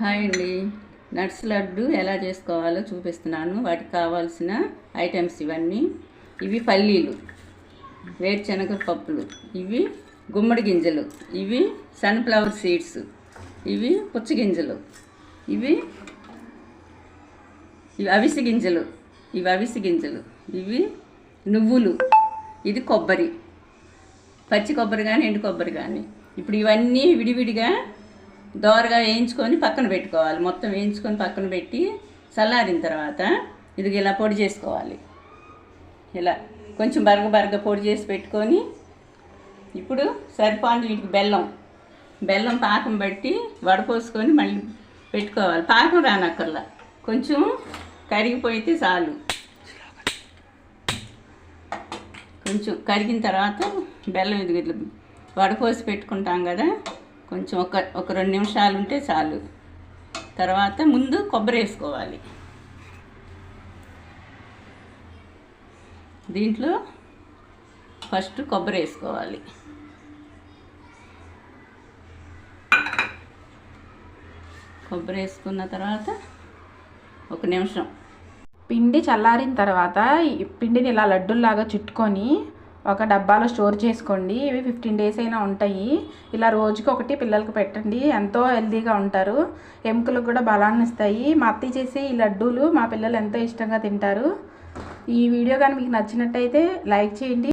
Hi అండి. Nuts laddu ఎలా చేసుకోవాలో చూపిస్తున్నాను. వాటికి కావాల్సిన ఐటమ్స్ ఇవన్నీ. ఇవి పల్లీలు, వేరుశనగ పప్పులు, ఇవి గుమ్మడి గింజలు, ఇవి సన్ఫ్లవర్ సీడ్స్, ఇవి పుచ్చగింజలు, ఇవి అవిసె గింజలు, ఇవి నువ్వులు, ఇది కొబ్బరి, పచ్చి కొబ్బరి కానీ ఎండు కొబ్బరి కానీ. ఇప్పుడు ఇవన్నీ విడివిడిగా దోరగా వేయించుకొని పక్కన పెట్టుకోవాలి. మొత్తం వేయించుకొని పక్కన పెట్టి చల్లారిన తర్వాత ఇది ఇలా పొడి చేసుకోవాలి. ఇలా కొంచెం బరగ పొడి చేసి పెట్టుకొని ఇప్పుడు సరిపోని వీటికి బెల్లం పాకం బట్టి వడపోసుకొని మళ్ళీ పెట్టుకోవాలి. పాకం రానక్కర్లా, కొంచెం కరిగిపోయితే చాలు. కొంచెం కరిగిన తర్వాత బెల్లం ఇది వడపోసి పెట్టుకుంటాం కదా, కొంచెం ఒక 2 నిమిషాలు ఉంటే చాలు. తర్వాత ముందు కొబ్బరి వేసుకోవాలి. దీంట్లో ఫస్ట్ కొబ్బరి వేసుకోవాలి. కొబ్బరి వేసుకున్న తర్వాత 1 నిమిషం పిండి చల్లారిన తర్వాత ఈ పిండిని ఇలా లడ్డూల్లాగా చుట్టుకొని ఒక డబ్బాలో స్టోర్ చేసుకోండి. ఇవి 15 డేస్ అయినా ఉంటాయి. ఇలా రోజుకి ఒకటి పిల్లలకు పెట్టండి, ఎంతో హెల్తీగా ఉంటారు. ఎముకలకు కూడా బలాన్ని ఇస్తాయి. మా అత్తయ్య చేసే ఈ లడ్డూలు మా పిల్లలు ఎంతో ఇష్టంగా తింటారు. ఈ వీడియో కానీ మీకు నచ్చినట్టయితే లైక్ చేయండి.